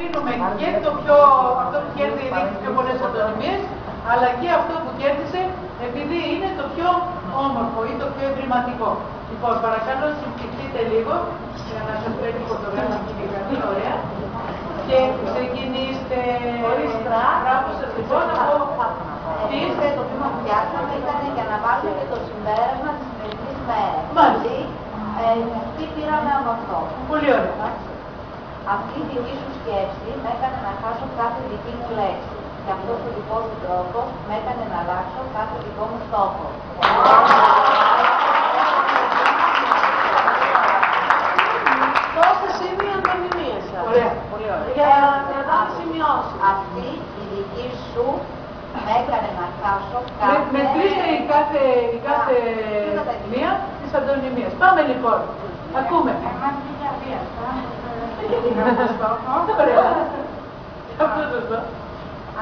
κρίνουμε και αυτό που κέρδισε έχει πιο πολλές αντωνυμίες, αλλά και αυτό που κέρδισε επειδή είναι το πιο όμορφο ή το πιο ευρηματικό. Λοιπόν, παρακαλώ συμπτυχτείτε λίγο για να σας πρέπει η φωτογράφια και η γραμμή, ωραία. Και ξεκινήστε. Μπράβο σας, λοιπόν, από το βήμα που φτιάξαμε ήταν για να βάλουμε και το συμπέρασμα της σημερινής μέρας. Μάλιστα. Τι πήραμε από αυτό. Πολύ ωραία. Αυτή η δική σου σκέψη με έκανε να χάσω κάθε δική μου λέξη. Και αυτός ο δικός σου τρόπος με έκανε να αλλάξω κάθε δικό μου στόχο. Τόσα σημεία αντωνυμίες. Ωραία. Πολύ ωραία. Και κρατάμε σημειώσεις. Αυτή η δική σου με έκανε να χάσω κάθε... Μετρήστε η κάθε μία της αντωνυμίας. Πάμε λοιπόν. Ακούμε. Ωραία. Αυτό σωστό.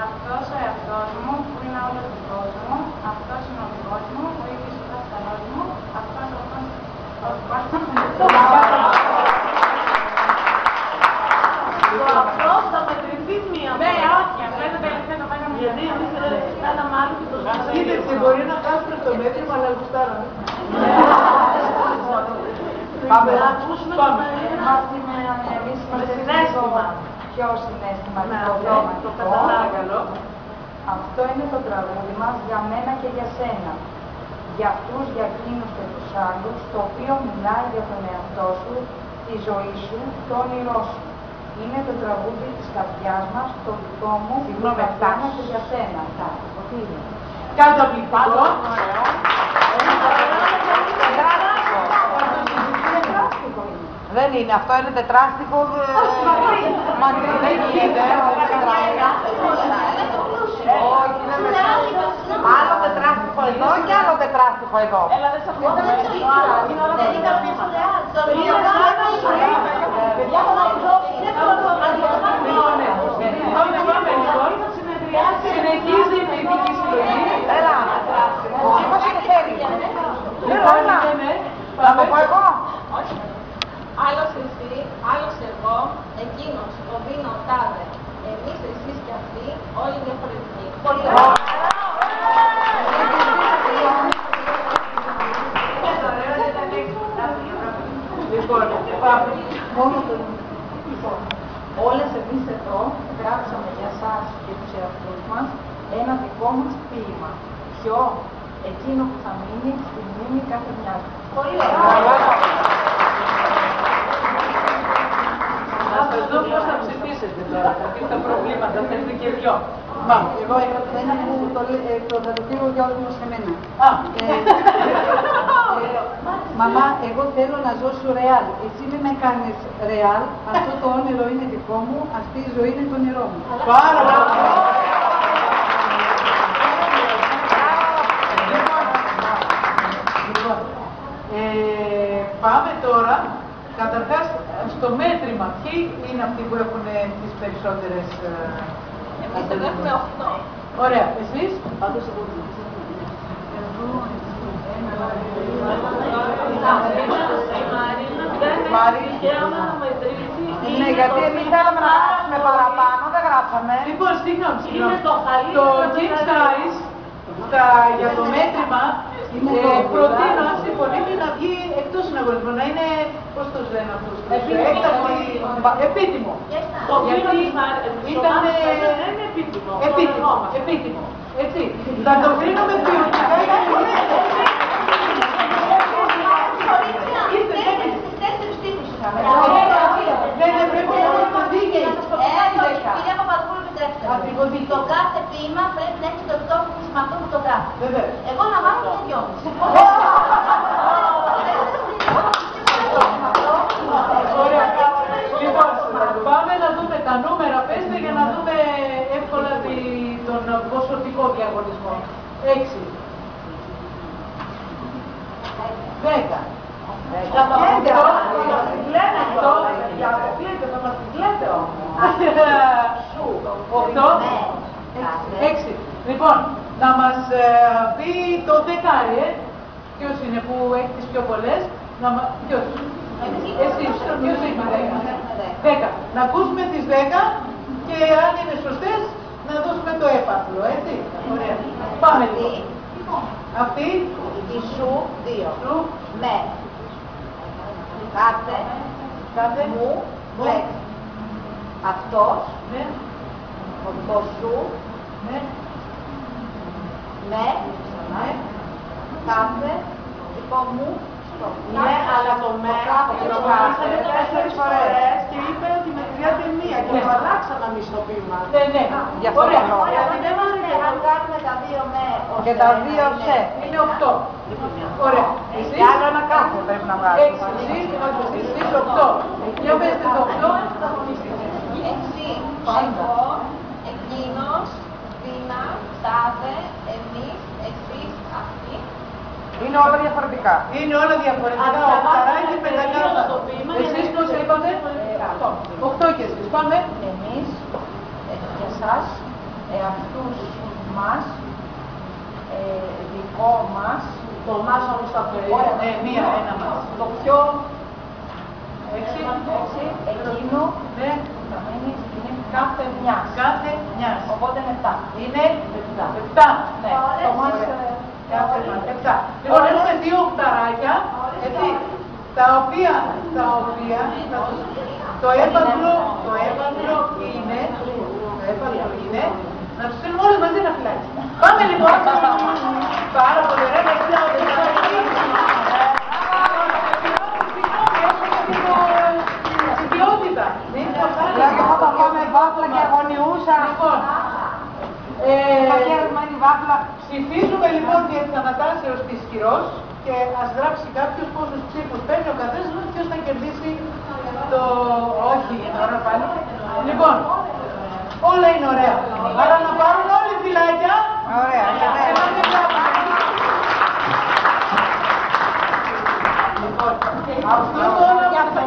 Αυτός ο εαυτός μου που είναι όλος δικός μου, αυτός είναι ο δικός μου, ο ίδιος ο δάσκαλός μου, αυτός ο Αυτός θα μετρηθεί μία. Ναι, όχι, αυτό είναι το τελευταίο το πάγαμε. Γιατί εμείς κάναμε άλλο και το ζητάμε. Κοίταξε, μπορεί να χάσουμε το μέτρημα, αλλά γουστάραμε. Πάμε. Να ακούσουμε το συνέστημα. Ποιο συνέστηματικό παρακαλώ. Αυτό είναι το τραγούδι μας για μένα και για σένα. Για αυτούς, για εκείνους και τους άλλους, το οποίο μιλάει για τον εαυτό σου, τη ζωή σου, το όνειρό σου. Είναι το τραγούδι της καρδιάς μας, το δικό μου, για μένα και για σένα. Καταπληκτικό. Δεν είναι, αυτό είναι τετράστιχο. Μακρύ δεν είναι. Όχι, δεν είναι. Άλλο τετράστιχο εδώ και άλλο τετράστιχο εδώ. Έλα, δεν σε ακούω. Είναι όλα τα ίδια βήματα. Παιδιά, συνεχίζει η ποιητική συλλογή. Έλα. Πώς είναι χέρι. Να το πω εγώ. Άλλος εσύ, άλλος εγώ, εκείνος, ο Βίνο, ο τάδε. Εμείς, εσείς και αυτοί, όλοι διαφορετικοί. Πολύ ωραία. Λοιπόν, πάμε. Λοιπόν, όλες εμείς εδώ γράψαμε για εσάς και τους εαυτούς μας ένα δικό μας ποίημα. Ποιο? Εκείνο που θα μείνει στη μνήμη κάθε μιας. Πολύ ωραία. Να σας δω πώς θα ψηφίσετε τώρα. Τι τα προβλήματα, θέλετε και δυο. Πάμε. Εγώ έχω ένα που το δελτίο για όλους μας εμένα. Μαμά, εγώ θέλω να ζω σου ρεάλ. Εσύ μην με κάνεις ρεάλ. Αυτό το όνειρο είναι δικό μου. Αυτή η ζωή είναι το όνειρό μου. Πάρα πολύ. Πάμε τώρα, καταρχάς, στο μέτρημα. Ποιοι είναι αυτοί που έχουν τις περισσότερες... Εμείς εδώ έχουμε 8. Ωραία. Εσείς? Πάντως εγώ Ναι, γιατί εμείς θέλαμε να γράψουμε παραπάνω, δεν γράψαμε. Λοιπόν, συγγνώμη. Είναι το Το καλύτερο. King Size για το μέτρημα προτείνω, αν συμφωνείτε, να βγει εκτός συναγωνισμού, να είναι, πώς τους λένε αυτούς, επίτιμο. Το βήμα της Ήταν είναι επίτιμο. επίτιμο. Έτσι. Θα το κρίνουμε ποιοτικά για το δεν πρέπει να το δίκαιη. Κυρία Παπαδοπούλου, επιτρέψτε. Το κάθε ποίημα πρέπει να έχει το τόπο της με αυτό που το γράφει. Βεβαίως. Εγώ να βάλω και 2,5. Λοιπόν, πάμε να δούμε τα νούμερα, πέστε για να δούμε εύκολα τον ποσοτικό διαγωνισμό. 6. 10. Έξι. Λοιπόν, να μας πει το δεκάρι, ποιος είναι που έχει τις πιο πολλές, ποιος, εσείς, ποιος έχει 10. 10. Να ακούσουμε τις 10 και αν είναι σωστές, να δώσουμε το έπαθλο, έτσι. Ωραία. Πάμε λοιπόν. Αυτή. Η σου, 2. Σου. Με. Κάθε. Κάθε. Μου. Λέξη. Αυτός. Ναι. Το σου. Ναι. Με. Ναι. Κάθε. Λοιπόν μου. Ναι, αλλά το με το το κάθε. 4 φορές και είπε ότι με χρειάζεται μία και το αλλάξαμε εμείς το πείμα. Ναι, ναι. Γι' αυτό Ωραία. το Ωραία, δεν βάλετε αν κάνουμε τα 2 με. Και τα 2 σε. Είναι 8. Ωραία. Εσείς. Και άλλο ένα κάθε πρέπει να βγάλουμε. 6. Εσείς 8. Για πέστε το 8. Εσύ, εγώ, εκείνος, Δίνα, τάδε, εμείς, εσείς, αυτοί. Είναι όλα διαφορετικά. Είναι όλα διαφορετικά. Οχταράκι, πεντακάρτα. Εσείς πώς είπατε? 8 και εσείς. Πάμε. Εμείς, για εσάς, εαυτούς μας, δικό μας, Το μας όμως θα φέρει. Ωραία. Ναι, μία, ένα μας. το πιο 6. εκείνο, Ναι. είναι κάθε μιας. Κάθε μιας. Οπότε είναι 7. Είναι 7. Ναι, το μας, Κάθε μας. 7. Λοιπόν, έχουμε 2 οχταράκια, έτσι, τα οποία το έπαθλο είναι, να τους στείλουμε όλες μαζί ένα φυλάκι. Πάμε λοιπόν. Πάρα πολύ ωραία, με την ποιότητα. Δηλαδή θα τα πάμε βάφλα και αγωνιούσα. Λοιπόν, Θα κέρδισμα η βάφλα. ψηφίζουμε λοιπόν για την ανατάσσεως της χειρός και ας γράψει κάποιος πόσους ψήφους παίρνει ο καθένας μας, ποιος θα κερδίσει το... Όχι, είναι ωραία πάλι. Λοιπόν, όλα είναι ωραία. Άρα να πάρουν όλοι φυλάκια. Ωραία, Λοιπόν, αυτό τώρα για το